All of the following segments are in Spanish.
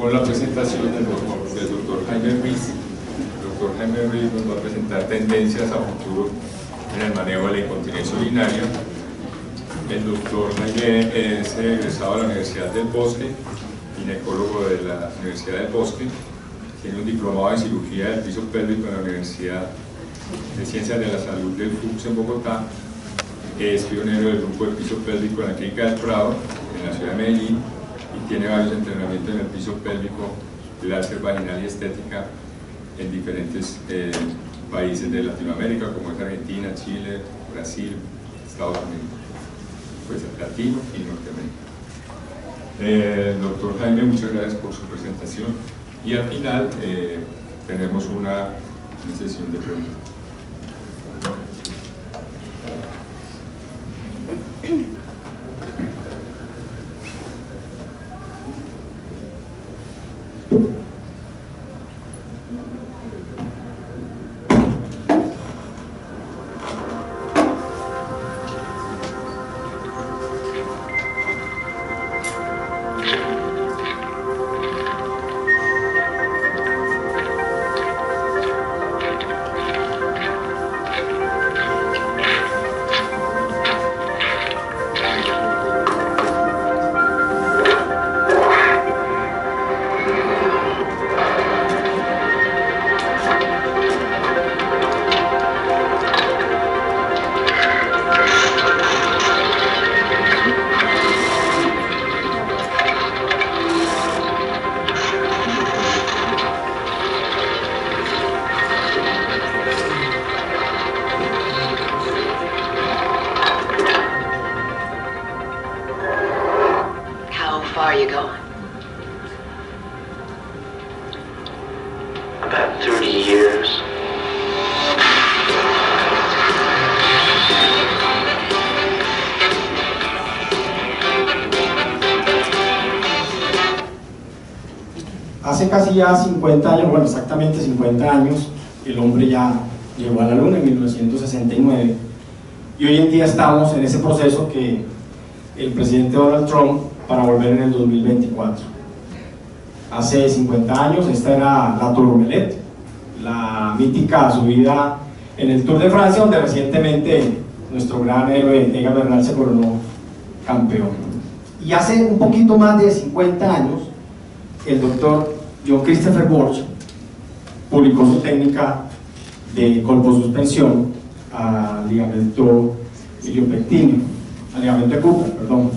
con la presentación del doctor Jaime Ruiz. El doctor Jaime Ruiz nos va a presentar tendencias a futuro en el manejo de la incontinencia urinaria. El doctor Jaime es egresado de la Universidad del Bosque, ginecólogo de la Universidad del Bosque, tiene un diplomado en cirugía del piso pélvico en la Universidad de Ciencias de la Salud del FUCS en Bogotá, es pionero del grupo de piso pélvico en la Clínica del Prado, en la ciudad de Medellín, y tiene varios entrenamientos en el piso pélvico, láser vaginal y estética en diferentes países de Latinoamérica, como es Argentina, Chile, Brasil, Estados Unidos, pues Latino y Norteamérica. Doctor Jaime, muchas gracias por su presentación, y al final tenemos una sesión de preguntas. Hace casi ya 50 años, bueno, exactamente 50 años, el hombre ya llegó a la Luna en 1969, y hoy en día estamos en ese proceso que el presidente Donald Trump para volver en el 2024. Hace 50 años esta era la Tourmalet, la mítica subida en el Tour de Francia, donde recientemente nuestro gran héroe Egan Bernal se coronó campeón. Y hace un poquito más de 50 años el doctor John Christopher Borch publicó su técnica de colposuspensión al ligamento iliopectíneo, al ligamento de Cooper, perdón.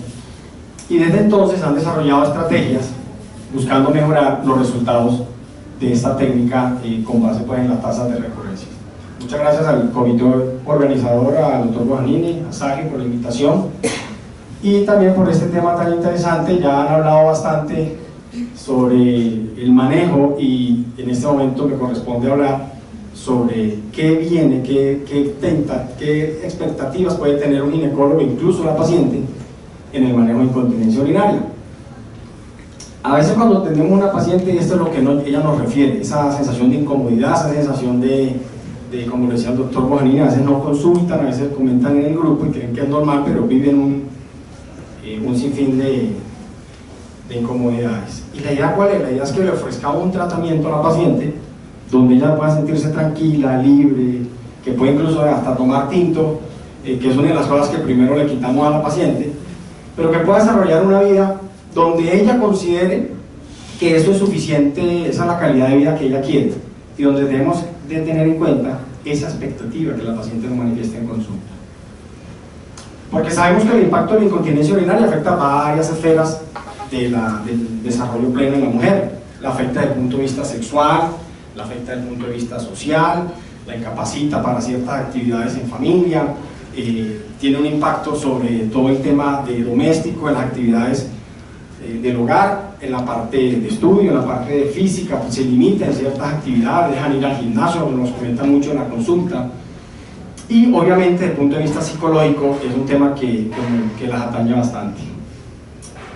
Y desde entonces han desarrollado estrategias buscando mejorar los resultados de esta técnica con base pues, en las tasas de recurrencia. Muchas gracias al comité organizador, al doctor Bojanini, a Sagi por la invitación y también por este tema tan interesante. Ya han hablado bastante sobre el manejo y en este momento me corresponde hablar sobre qué viene, qué expectativas puede tener un ginecólogo, incluso la paciente, en el manejo de incontinencia urinaria. A veces cuando tenemos una paciente, y esto es lo que ella nos refiere, esa sensación de incomodidad, esa sensación de como decía el doctor Bojanini, a veces no consultan, a veces comentan en el grupo y creen que es normal, pero viven un sinfín de incomodidades. ¿Y la idea cuál es? La idea es que le ofrezcamos un tratamiento a la paciente donde ella pueda sentirse tranquila, libre, que puede incluso hasta tomar tinto, que es una de las cosas que primero le quitamos a la paciente, pero que pueda desarrollar una vida donde ella considere que eso es suficiente, esa es la calidad de vida que ella quiere, y donde debemos de tener en cuenta esa expectativa que la paciente nos manifiesta en consulta. Porque sabemos que el impacto de la incontinencia urinaria afecta a varias esferas del desarrollo pleno en la mujer. La afecta desde el punto de vista sexual, la afecta desde el punto de vista social, la incapacita para ciertas actividades en familia, tiene un impacto sobre todo el tema de doméstico, en las actividades del hogar, en la parte de estudio, en la parte de física, pues se limita en ciertas actividades, dejan ir al gimnasio, como nos comentan mucho en la consulta, y obviamente desde el punto de vista psicológico es un tema que las atañe bastante.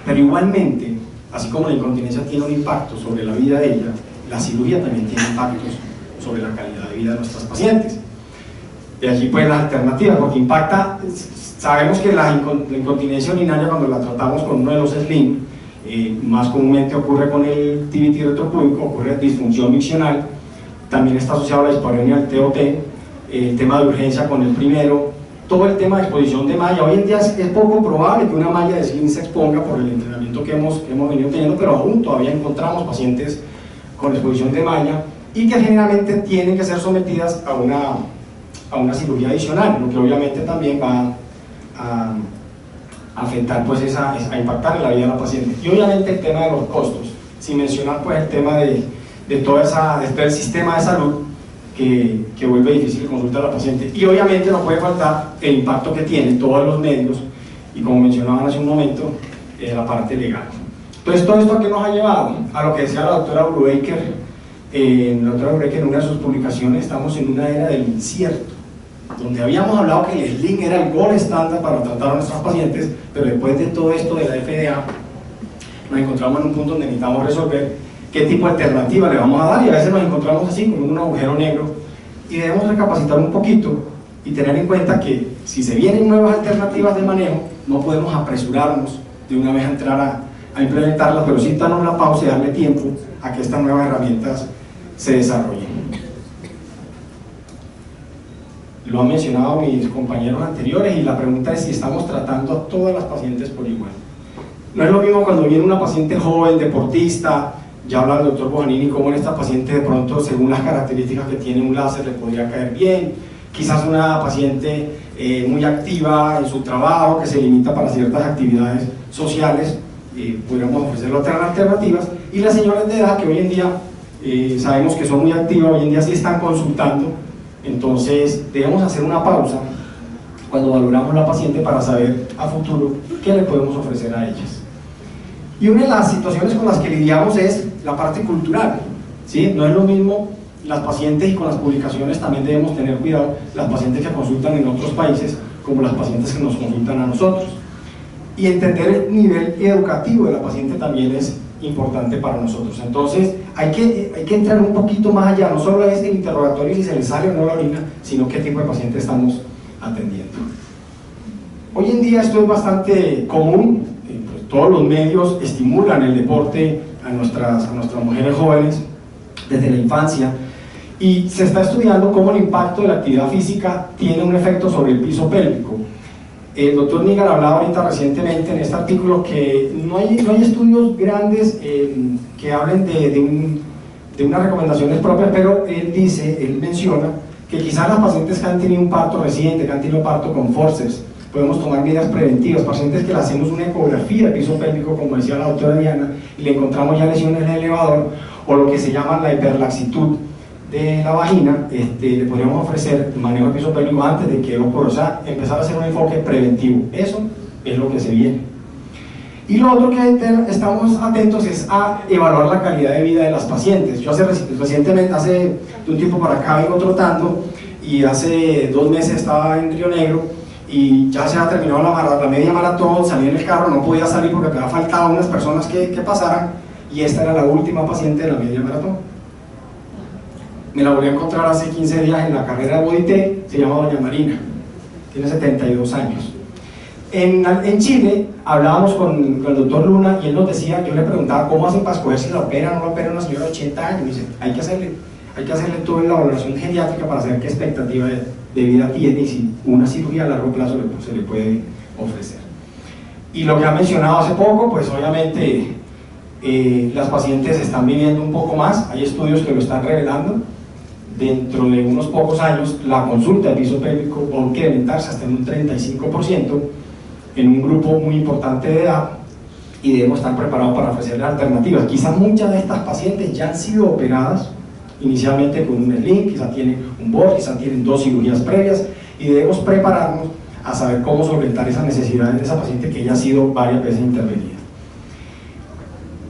Pero igualmente, así como la incontinencia tiene un impacto sobre la vida de ella, la cirugía también tiene impactos sobre la calidad de vida de nuestras pacientes. De allí pues las alternativas, porque impacta, sabemos que la incontinencia urinaria cuando la tratamos con uno de los SLIM, más comúnmente ocurre con el TBT retropúbico, ocurre disfunción miccional, también está asociado a la dispareunia del TOT, el tema de urgencia con el primero, todo el tema de exposición de malla. Hoy en día es poco probable que una malla de sling se exponga por el entrenamiento que hemos venido teniendo, pero aún todavía encontramos pacientes con exposición de malla y que generalmente tienen que ser sometidas a una cirugía adicional, lo que obviamente también va a afectar, pues a impactar en la vida de la paciente. Y obviamente el tema de los costos, sin mencionar pues el tema de todo el sistema de salud que vuelve difícil consultar a la paciente. Y obviamente no puede faltar el impacto que tienen todos los medios y, como mencionaban hace un momento, la parte legal. Entonces, todo esto, ¿a qué nos ha llevado? A lo que decía la doctora Brubaker. En una de sus publicaciones: estamos en una era del incierto, donde habíamos hablado que el sling era el gol estándar para tratar a nuestros pacientes, pero después de todo esto de la FDA nos encontramos en un punto donde necesitamos resolver qué tipo de alternativa le vamos a dar, y a veces nos encontramos así con un agujero negro, y debemos recapacitar un poquito y tener en cuenta que si se vienen nuevas alternativas de manejo, no podemos apresurarnos de una vez a entrar a implementarlas, pero sí darnos la pausa y darle tiempo a que estas nuevas herramientas se desarrollen. Lo han mencionado mis compañeros anteriores, y la pregunta es si estamos tratando a todas las pacientes por igual. No es lo mismo cuando viene una paciente joven, deportista. Ya habla el doctor Bojanini cómo en esta paciente, de pronto, según las características que tiene, un láser le podría caer bien. Quizás una paciente muy activa en su trabajo, que se limita para ciertas actividades sociales, podríamos ofrecerle otras alternativas. Y las señoras de edad, que hoy en día sabemos que son muy activas, hoy en día sí están consultando. Entonces debemos hacer una pausa cuando valoramos la paciente para saber a futuro qué le podemos ofrecer a ellas. Y una de las situaciones con las que lidiamos es la parte cultural, ¿sí? No es lo mismo las pacientes, y con las publicaciones también debemos tener cuidado, las pacientes que consultan en otros países como las pacientes que nos consultan a nosotros. Y entender el nivel educativo de la paciente también es importante para nosotros. Entonces hay que entrar un poquito más allá, no solo es el interrogatorio si se le sale o no la orina, sino qué tipo de paciente estamos atendiendo. Hoy en día esto es bastante común. Todos los medios estimulan el deporte a nuestras mujeres jóvenes desde la infancia, y se está estudiando cómo el impacto de la actividad física tiene un efecto sobre el piso pélvico. El doctor Nigar hablaba ahorita recientemente en este artículo que no hay estudios grandes que hablen de unas recomendaciones propias, pero él menciona que quizás las pacientes que han tenido un parto reciente, que han tenido parto con forceps, podemos tomar medidas preventivas. Pacientes que le hacemos una ecografía del piso pélvico, como decía la doctora Diana, y le encontramos ya lesiones en el elevador, o lo que se llama la hiperlaxitud de la vagina, le podríamos ofrecer manejo del piso pélvico antes de que ocurra. O sea, empezar a hacer un enfoque preventivo. Eso es lo que se viene. Y lo otro que estamos atentos es a evaluar la calidad de vida de las pacientes. Yo recientemente, hace un tiempo para acá, vengo trotando, y hace 2 meses estaba en Río Negro, y ya se ha terminado la media maratón, salí en el carro, no podía salir porque me había faltado unas personas que pasaran, y esta era la última paciente de la media maratón. Me la volví a encontrar hace 15 días en la carrera de Bodité, se llama doña Marina, tiene 72 años. En Chile hablábamos con el doctor Luna, y él nos decía, yo le preguntaba cómo hacen para escoger si la operan o no la operan una señora de 80 años, y dice, hay que hacerle toda la valoración geriátrica para saber qué expectativa de vida tiene y si una cirugía a largo plazo se le puede ofrecer. Y lo que ha mencionado hace poco, pues obviamente las pacientes están viviendo un poco más, hay estudios que lo están revelando. Dentro de unos pocos años la consulta de piso pélvico va a incrementarse hasta en un 35% en un grupo muy importante de edad, y debemos estar preparados para ofrecerles alternativas. Quizás muchas de estas pacientes ya han sido operadas inicialmente con un sling, quizás tienen un BOR, quizás tienen 2 cirugías previas, y debemos prepararnos a saber cómo solventar esas necesidades de esa paciente que ya ha sido varias veces intervenida.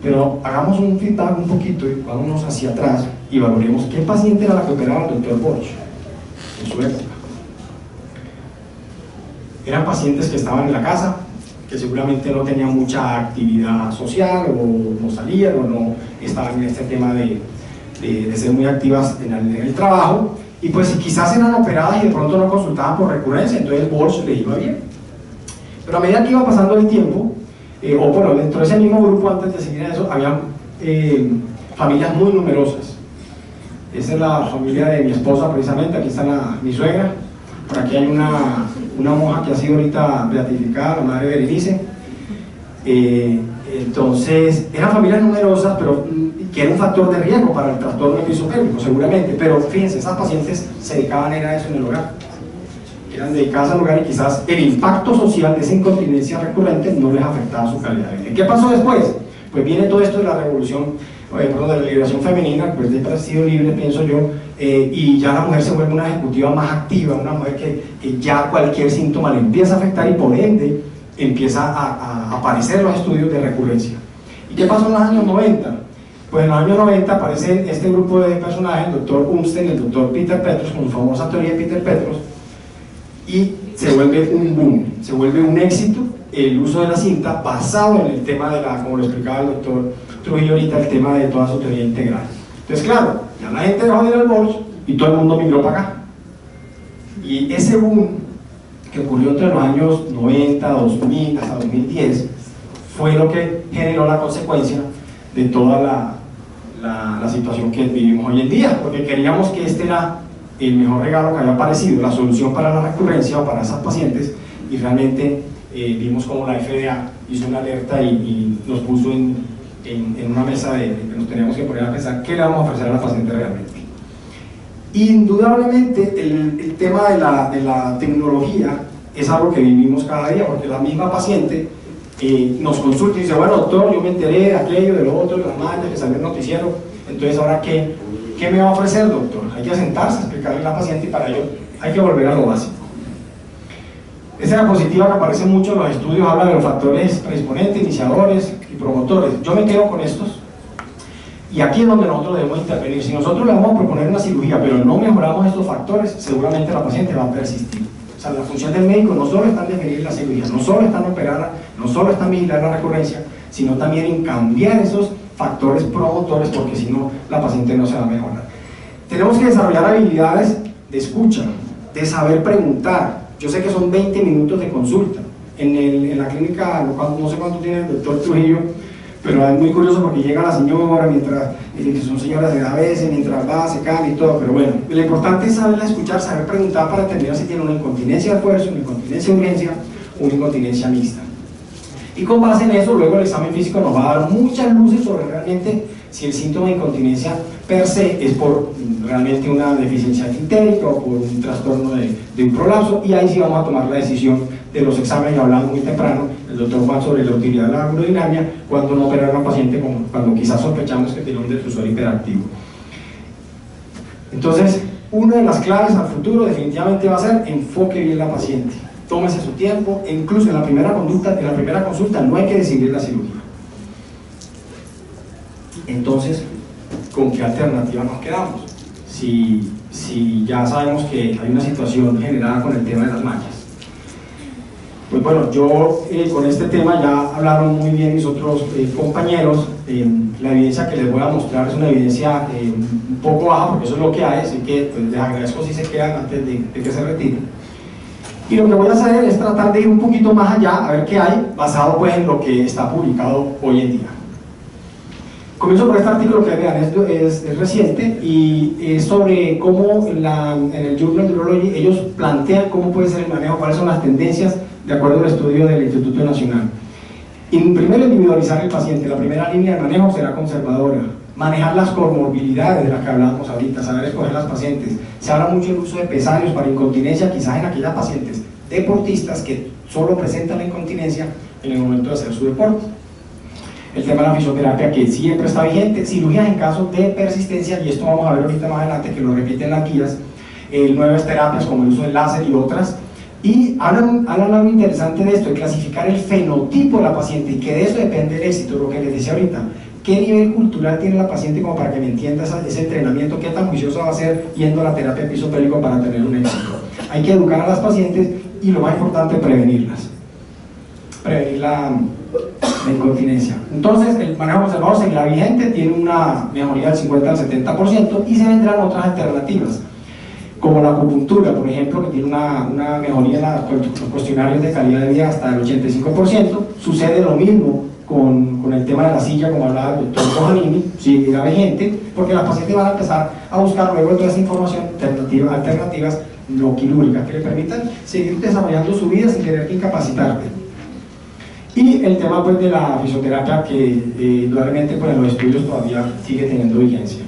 Pero hagamos un feedback un poquito y vámonos hacia atrás y valoremos qué paciente era la que operaba el doctor Borch en su época. Eran pacientes que estaban en la casa, que seguramente no tenían mucha actividad social, o no salían, o no estaban en este tema de ser muy activas en el trabajo, y pues quizás eran operadas y de pronto no consultaban por recurrencia, entonces el Borch les iba bien. Pero a medida que iba pasando el tiempo, o bueno, dentro de ese mismo grupo, antes de seguir a eso, había familias muy numerosas. Esa es la familia de mi esposa precisamente, aquí está mi suegra, por aquí hay una monja que ha sido ahorita beatificada, la madre Berenice. Entonces, eran familias numerosas, pero que era un factor de riesgo para el trastorno epizofélmico, seguramente, pero fíjense, esas pacientes se dedicaban a eso en el hogar, eran dedicadas al hogar y quizás el impacto social de esa incontinencia recurrente no les afectaba su calidad de vida. ¿Qué pasó después? Pues viene todo esto de la revolución, de la liberación femenina, pues de partido libre, pienso yo, y ya la mujer se vuelve una ejecutiva más activa, una mujer que ya cualquier síntoma le empieza a afectar y por ende empieza a aparecer los estudios de recurrencia. ¿Y qué pasó en los años 90? Pues en los años 90 aparece este grupo de personajes, el doctor Umsten, el doctor Peter Petros, con su famosa teoría de Peter Petros, y se vuelve un boom, se vuelve un éxito el uso de la cinta basado en el tema de como lo explicaba el doctor Trujillo ahorita, el tema de toda su teoría integral. Entonces claro, ya la gente dejó de ir al bolso y todo el mundo migró para acá. Y ese boom que ocurrió entre los años 90, 2000 hasta 2010 fue lo que generó la consecuencia de toda la situación que vivimos hoy en día, porque queríamos que este era el mejor regalo que había aparecido, la solución para la recurrencia o para esas pacientes, y realmente vimos como la FDA hizo una alerta y nos puso en una mesa de que nos teníamos que poner a pensar qué le vamos a ofrecer a la paciente realmente. Indudablemente el tema de la tecnología es algo que vivimos cada día, porque la misma paciente nos consulta y dice, bueno doctor, yo me enteré de aquello, de lo otro, de las mallas, que salió el noticiero, entonces ahora ¿qué me va a ofrecer doctor? Hay que sentarse, explicarle a la paciente y para ello hay que volver a lo básico. Esa diapositiva que aparece mucho en los estudios habla de los factores predisponentes, iniciadores y promotores. Yo me quedo con estos. Y aquí es donde nosotros debemos intervenir. Si nosotros le vamos a proponer una cirugía, pero no mejoramos estos factores, seguramente la paciente va a persistir. O sea, la función del médico no solo está en definir la cirugía, no solo está en operarla, no solo está en vigilar la recurrencia, sino también en cambiar esos factores promotores, porque si no, la paciente no se va a mejorar. Tenemos que desarrollar habilidades de escucha, de saber preguntar. Yo sé que son 20 minutos de consulta. En la clínica, no sé cuánto tiene el doctor Trujillo, pero es muy curioso porque llega la señora, mientras, que son señoras de edad a veces, mientras va, se cambia y todo, pero bueno, lo importante es saber escuchar, saber preguntar para determinar si tiene una incontinencia de fuerza, una incontinencia de urgencia o una incontinencia mixta. Y con base en eso, luego el examen físico nos va a dar muchas luces sobre realmente si el síntoma de incontinencia per se es por realmente una deficiencia quintérica o por un trastorno de un prolapso, y ahí sí vamos a tomar la decisión de los exámenes. Hablando muy temprano el doctor Juan sobre la utilidad de la hemodinamia cuando no operar a una paciente cuando quizás sospechamos que tiene un difusor hiperactivo. Entonces, una de las claves al futuro definitivamente va a ser enfoque bien la paciente, tómese su tiempo, e incluso en la primera consulta no hay que decidir la cirugía. Entonces, ¿con qué alternativa nos quedamos? Si ya sabemos que hay una situación generada con el tema de las manchas. Pues bueno, yo con este tema ya hablaron muy bien mis otros compañeros. La evidencia que les voy a mostrar es una evidencia un poco baja, porque eso es lo que hay, así que pues, les agradezco si se quedan antes de que se retiren. Y lo que voy a hacer es tratar de ir un poquito más allá, a ver qué hay, basado pues en lo que está publicado hoy en día. Comienzo por este artículo que vean, es reciente y es sobre cómo en el Journal of Urology ellos plantean cómo puede ser el manejo, cuáles son las tendencias de acuerdo al estudio del Instituto Nacional. Primero, individualizar el paciente. La primera línea de manejo será conservadora. Manejar las comorbilidades de las que hablábamos ahorita, saber escoger las pacientes. Se habla mucho del uso de pesarios para incontinencia, quizás en aquellas pacientes deportistas que solo presentan la incontinencia en el momento de hacer su deporte. El tema de la fisioterapia, que siempre está vigente, cirugías en caso de persistencia, y esto vamos a ver ahorita más adelante, que lo repiten las guías, nuevas terapias como el uso del láser y otras, y hablan algo interesante de esto, de clasificar el fenotipo de la paciente, y que de eso depende el éxito, lo que les decía ahorita, qué nivel cultural tiene la paciente, como para que me entienda ese entrenamiento, qué tan juiciosa va a ser yendo a la terapia pisopélico para tener un éxito. Hay que educar a las pacientes y lo más importante, prevenirlas, prevenir la incontinencia. Entonces el manejo conservador seguirá vigente, tiene una mejoría del 50 al 70% y se vendrán otras alternativas. como la acupuntura, por ejemplo, que tiene una mejoría en los cuestionarios de calidad de vida hasta el 85%. Sucede lo mismo con el tema de la silla, como hablaba el doctor Bojanini, si era vigente, porque las pacientes van a empezar a buscar luego toda esa información, alternativas no quirúrgicas que le permitan seguir desarrollando su vida sin tener que incapacitarse. Y el tema pues de la fisioterapia, que indudablemente pues, en los estudios todavía sigue teniendo vigencia.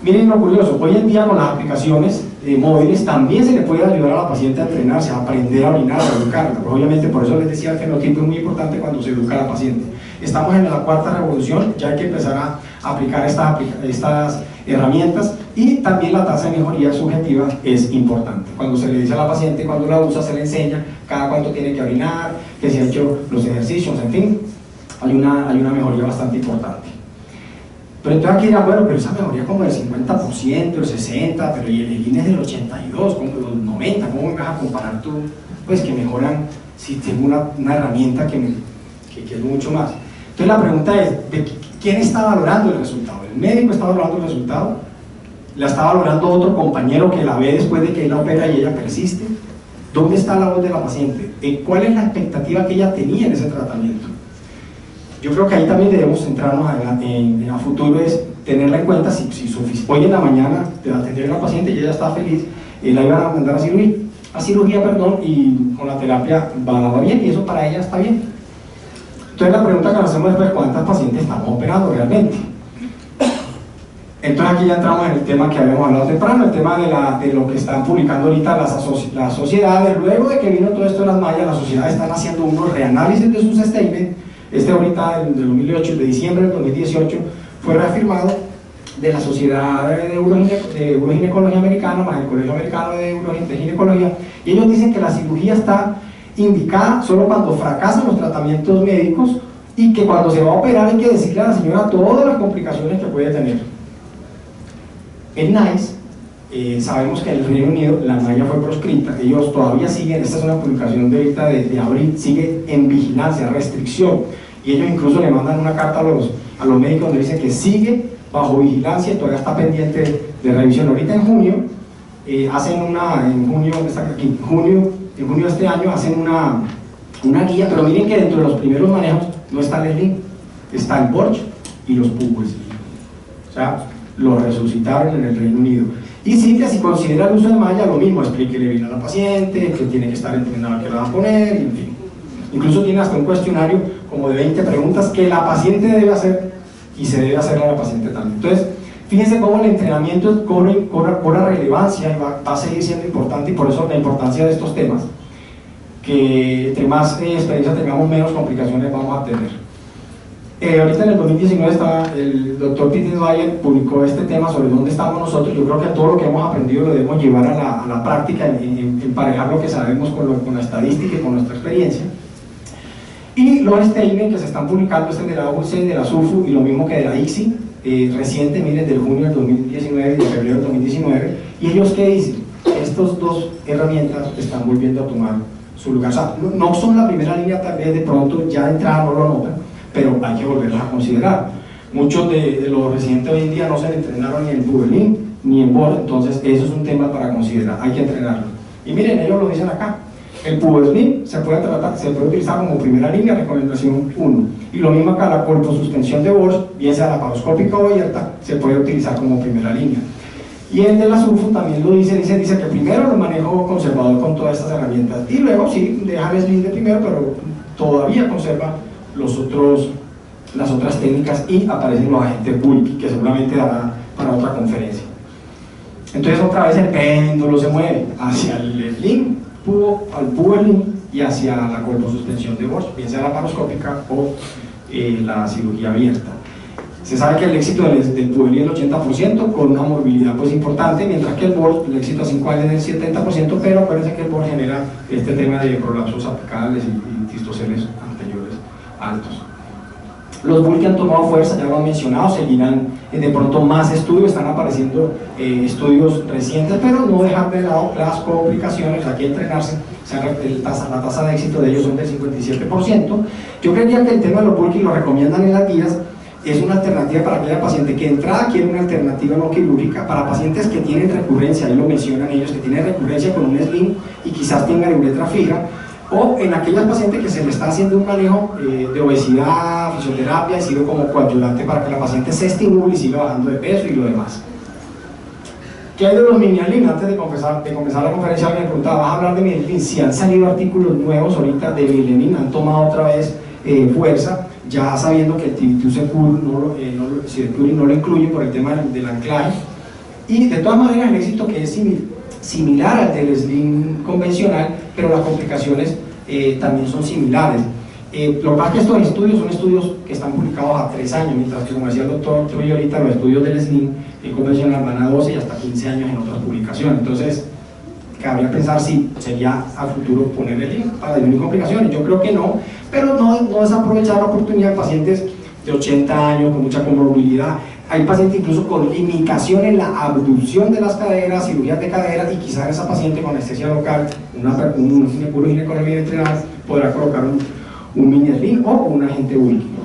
Miren lo curioso, hoy en día con las aplicaciones móviles también se le puede ayudar a la paciente a entrenarse, a aprender a orinar, a educarla. Pues obviamente por eso les decía, el fenotipo es muy importante cuando se educa a la paciente. Estamos en la cuarta revolución, ya hay que empezar a aplicar estas herramientas, y también la tasa de mejoría subjetiva es importante. Cuando se le dice a la paciente, cuando la usa, se le enseña cada cuánto tiene que orinar, que se ha hecho los ejercicios, en fin, hay una mejoría bastante importante. Pero entonces aquí dirán, bueno, pero esa mejoría como del 50%, el 60%, pero y el INE es del 82%, como los 90%, ¿cómo me vas a comparar tú? Pues que mejoran si tengo una herramienta que es mucho más. Entonces la pregunta es, ¿de quién está valorando el resultado? ¿El médico está valorando el resultado? ¿La está valorando otro compañero que la ve después de que él la opera y ella persiste? ¿Dónde está la voz de la paciente? ¿Cuál es la expectativa que ella tenía en ese tratamiento? Yo creo que ahí también debemos centrarnos en a futuro, es tenerla en cuenta. Si hoy en la mañana te atender a la paciente y ella está feliz, la iban a mandar a cirugía, y con la terapia va bien, y eso para ella está bien. Entonces la pregunta que nos hacemos después es ¿cuántas pacientes estamos operando realmente? Entonces aquí ya entramos en el tema que habíamos hablado temprano, el tema de lo que están publicando ahorita las sociedades. Luego de que vino todo esto de las mallas, las sociedades están haciendo unos reanálisis de sus statements. Ahorita, el de 2008, el de diciembre del 2018, fue reafirmado de la Sociedad de Uroginecología Americana, más el Colegio Americano de Ginecología, y ellos dicen que la cirugía está indicada solo cuando fracasan los tratamientos médicos, y que cuando se va a operar hay que decirle a la señora todas las complicaciones que puede tener. En NICE, sabemos que en el Reino Unido la malla fue proscrita, ellos todavía siguen, esta es una publicación de ahorita de abril, sigue en vigilancia, restricción, y ellos incluso le mandan una carta a los médicos donde dicen que sigue bajo vigilancia y todavía está pendiente de revisión. Ahorita en junio, en junio de este año hacen una guía, pero miren que dentro de los primeros manejos no está el SLIM, está el Borch y los PUBs, o sea, lo resucitaron en el Reino Unido. Y sí, que si considera el uso de malla, lo mismo, explíquele bien a la paciente, que tiene que estar entrenada a qué la va a poner, y en fin. Incluso tiene hasta un cuestionario como de 20 preguntas que la paciente debe hacer, y se debe hacer a la paciente también. Entonces, fíjense cómo el entrenamiento cobra relevancia y va a seguir siendo importante, y por eso la importancia de estos temas, que entre más experiencia tengamos, menos complicaciones vamos a tener. Ahorita en el 2019 el doctor Peter Dwyer publicó este tema sobre dónde estamos nosotros. Yo creo que todo lo que hemos aprendido lo debemos llevar a la práctica, emparejar lo que sabemos con la estadística y con nuestra experiencia. Y los statements que se están publicando, de la UC, de la SUFU, y lo mismo que de la ICSI, reciente, miren, del junio del 2019 y de febrero del 2019, y ellos ¿qué dicen? Estas dos herramientas están volviendo a tomar su lugar. O sea, no son la primera línea, tal vez de pronto ya de entrada no lo notan, pero hay que volverlas a considerar. Muchos de los residentes hoy en día no se entrenaron ni en Puberlin ni en BOR, entonces eso es un tema para considerar, hay que entrenarlo. Y miren, ellos lo dicen acá, el Puberlin se puede utilizar como primera línea, recomendación 1, y lo mismo acá, la colposuspensión de Borch, bien sea laparoscópica o abierta, se puede utilizar como primera línea. Y el de la SUFU también lo dice que primero lo manejo conservador con todas estas herramientas, y luego sí, deja el SLIM de primero, pero todavía conserva las otras técnicas, y aparecen los agentes bulky, que seguramente dará para otra conferencia. Entonces otra vez el péndulo se mueve hacia el SLIM, al Puberlin, y hacia la colposuspensión de Borch, bien sea laparoscópica o la cirugía abierta. Se sabe que el éxito del Puberlin es el 80%, con una morbilidad pues importante, mientras que el Borch, el éxito a 5 años es el 70%, pero acuérdense que el Borch genera este tema de prolapsos apicales y cistoceles anteriores altos. Los bulk han tomado fuerza, ya lo han mencionado, seguirán de pronto más estudios, están apareciendo estudios recientes, pero no dejar de lado las complicaciones, hay que entrenarse. La tasa de éxito de ellos son del 57%. Yo creería que el tema de los bulk, y lo recomiendan en las guías, es una alternativa para aquella paciente que de entrada quiere una alternativa no quirúrgica, para pacientes que tienen recurrencia, ahí lo mencionan ellos, que tienen recurrencia con un sling y quizás tengan uretra fija, o en aquellas pacientes que se le está haciendo un manejo de obesidad, fisioterapia, y sirve como coadyuvante para que la paciente se estimule y siga bajando de peso y lo demás. ¿Qué hay de los mini-sling? Antes de comenzar la conferencia alguien me preguntaba, ¿vas a hablar de mini-sling? Si han salido artículos nuevos ahorita de mini-sling, han tomado otra vez fuerza, ya sabiendo que el TBT Secure no lo incluye por el tema del anclaje, y de todas maneras el éxito que es similar al del sling convencional, pero las complicaciones también son similares. Lo que pasa es que estos estudios son estudios que están publicados a 3 años, mientras que, como decía el doctor Trujillo ahorita, los estudios del sling convencional van a 12 y hasta 15 años en otras publicaciones. Entonces cabría pensar si sería a futuro poner el sling para disminuir complicaciones. Yo creo que no, pero no desaprovechar la oportunidad de pacientes de 80 años con mucha comorbilidad. Hay pacientes incluso con limitación en la abducción de las caderas, cirugías de cadera, y quizás esa paciente con anestesia local, un ginecología entrenado, podrá colocar un mini sling o un agente Wilkie.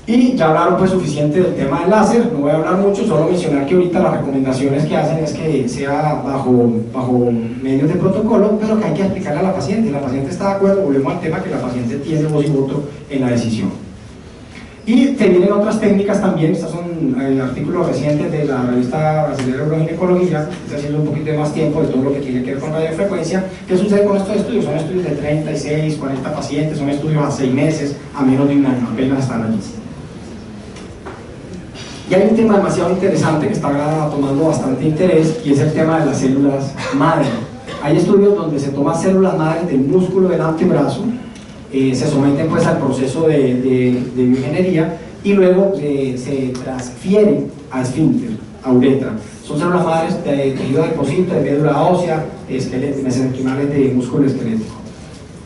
Y ya hablaron pues suficiente del tema del láser, no voy a hablar mucho, solo mencionar que ahorita las recomendaciones que hacen es que sea bajo medios de protocolo, pero que hay que explicarle a la paciente. La paciente está de acuerdo, volvemos al tema que la paciente tiene voz y voto en la decisión. Y te vienen otras técnicas también, estas son artículos recientes de la revista brasileña de Uroginecología, está haciendo un poquito de más tiempo de todo lo que tiene que ver con radiofrecuencia. ¿Qué sucede con estos estudios? Son estudios de 36, 40 pacientes, son estudios a 6 meses, a menos de un año, apenas están allí. Y hay un tema demasiado interesante que está tomando bastante interés, y es el tema de las células madre. Hay estudios donde se toman células madre del músculo del antebrazo, se someten pues al proceso de bioingeniería, y luego se transfieren a esfínter, a uretra. Son células madres de tejido adiposito, de médula ósea, mesenquimales de músculo esquelético,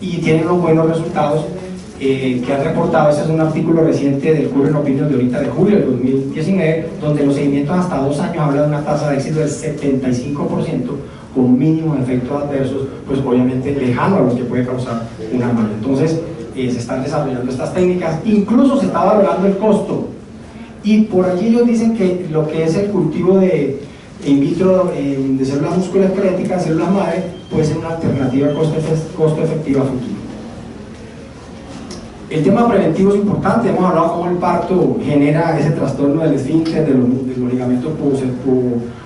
y tienen unos buenos resultados que han reportado. Este es un artículo reciente del Current Opinion de ahorita de julio del 2019, donde los seguimientos hasta 2 años hablan de una tasa de éxito del 75%, con mínimos efectos adversos, pues obviamente lejano a lo que puede causar una mala. Entonces se están desarrollando estas técnicas, incluso se está valorando el costo, y por allí ellos dicen que lo que es el cultivo de in vitro de células musculoesqueléticas, células madre, puede ser una alternativa costo efectiva a futuro. El tema preventivo es importante. Hemos hablado cómo el parto genera ese trastorno del esfínter, de los ligamentos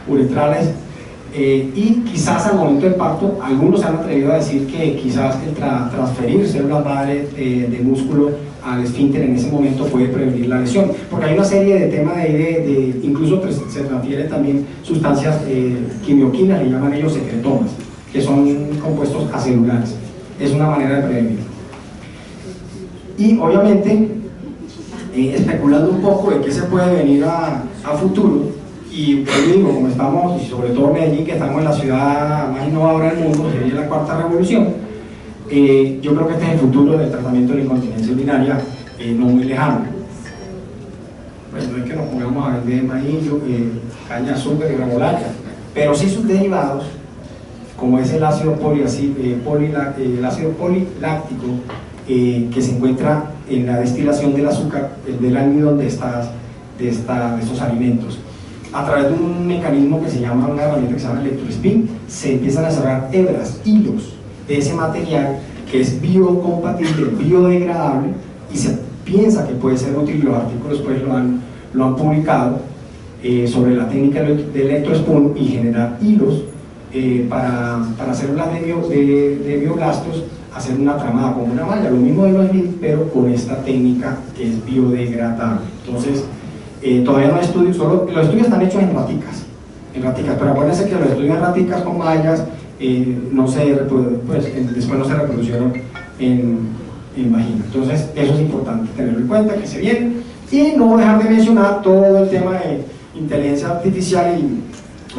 uretrales, y quizás al momento del parto algunos se han atrevido a decir que quizás el transferir células madre de músculo al esfínter en ese momento puede prevenir la lesión, porque hay una serie de temas incluso se transfieren también sustancias quimioquinas, le llaman ellos secretomas, que son compuestos acelulares. Es una manera de prevenir. Y obviamente especulando un poco de qué se puede venir a futuro, y pues digo, como estamos, y sobre todo Medellín, que estamos en la ciudad más innovadora del mundo, sería la 4ª revolución, yo creo que este es el futuro del tratamiento de la incontinencia urinaria, no muy lejano. Pues no es que nos pongamos a vender maíz, caña de azúcar y remolacha, pero sí sus derivados, como es el ácido poliláctico, que se encuentra en la destilación del azúcar, del almidón de estos alimentos. A través de un mecanismo que se llama, una herramienta que se llama electrospin, se empiezan a cerrar hebras, hilos de ese material que es biocompatible, biodegradable, y se piensa que puede ser útil. Los artículos pues lo han publicado sobre la técnica de electrospin y generar hilos para células de bioblastos, hacer una tramada como una malla, lo mismo de los SLIM, pero con esta técnica que es biodegradable. Entonces, todavía no hay estudios, solo los estudios están hechos en raticas, pero acuérdense que los estudios en raticas con mallas después no se reproducieron en vagina. Entonces, eso es importante tenerlo en cuenta, que se viene. Y no dejar de mencionar todo el tema de inteligencia artificial y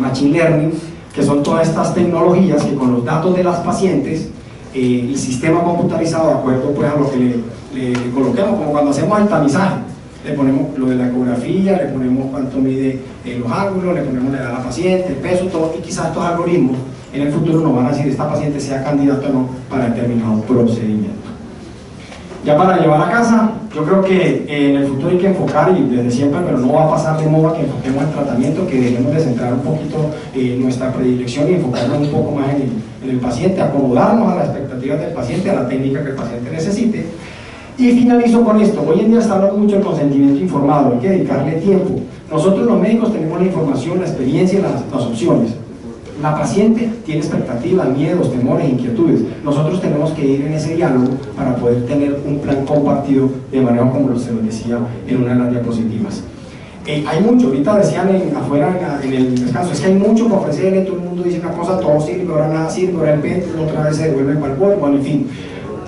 machine learning, que son todas estas tecnologías que con los datos de las pacientes, el sistema computarizado, de acuerdo pues a lo que le coloquemos, como cuando hacemos el tamizaje, le ponemos lo de la ecografía, le ponemos cuánto mide los ángulos, le ponemos la edad a la paciente, el peso, todo, y quizás estos algoritmos en el futuro nos van a decir esta paciente sea candidata o no para determinado procedimiento. Ya para llevar a casa, yo creo que en el futuro hay que enfocar, y desde siempre, pero no va a pasar de moda, que enfoquemos el tratamiento, que dejemos de centrar un poquito nuestra predilección y enfocarnos un poco más en el paciente, acomodarnos a las expectativas del paciente, a la técnica que el paciente necesite. Y finalizo con esto. Hoy en día está hablando mucho del consentimiento informado, hay que dedicarle tiempo. Nosotros los médicos tenemos la información, la experiencia y las opciones. La paciente tiene expectativas, miedos, temores, inquietudes. Nosotros tenemos que ir en ese diálogo para poder tener un plan compartido de manera como se lo decía en una de las diapositivas. Hay mucho, ahorita decían afuera en el descanso, es que hay mucho que ofrecerle, todo el mundo dice una cosa, todo sirve, ahora nada sirve, ahora el PET, otra vez se devuelve para el bol, bueno, en fin.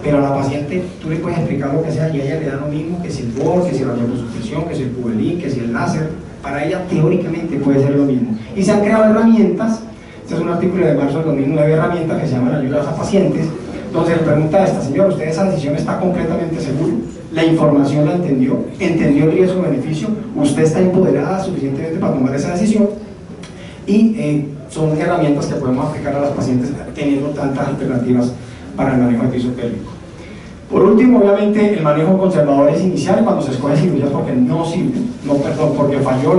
Pero a la paciente tú le puedes explicar lo que sea y a ella le da lo mismo, que si el bol, que si la liposucción, que si el Pubelin, que si el láser, para ella teóricamente puede ser lo mismo. Y se han creado herramientas. Este es un artículo de marzo del 2009, herramientas que se llaman ayudas a pacientes, donde le pregunta a esta señora, ¿usted esa decisión está completamente seguro? ¿La información la entendió? ¿Entendió el riesgo-beneficio? ¿Usted está empoderada suficientemente para tomar esa decisión? Y son herramientas que podemos aplicar a las pacientes teniendo tantas alternativas para el manejo de piso pélvico. Por último, obviamente, el manejo conservador es inicial cuando se escoge cirugías porque no sirve, porque falló el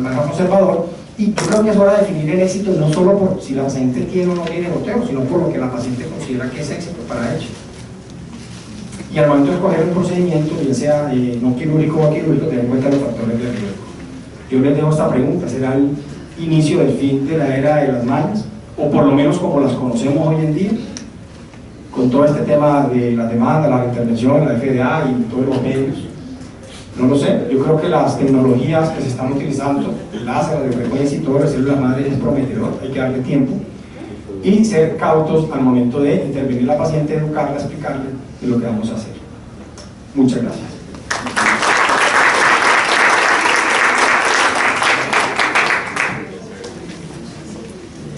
manejo conservador. Y yo creo que es hora de definir el éxito no solo por si la paciente tiene o no tiene goteo, sino por lo que la paciente considera que es éxito para ella. Y al momento de escoger un procedimiento, bien sea no quirúrgico o quirúrgico, tener en cuenta los factores de riesgo. Yo les dejo esta pregunta: ¿será el inicio del fin de la era de las mallas? O por lo menos como las conocemos hoy en día, con todo este tema de la demanda, la intervención, la FDA y todos los medios. No lo sé, yo creo que las tecnologías que se están utilizando, el láser, la frecuencia y todo, las células madres es prometedor, hay que darle tiempo y ser cautos al momento de intervenir a la paciente, educarla, explicarle de lo que vamos a hacer. Muchas gracias.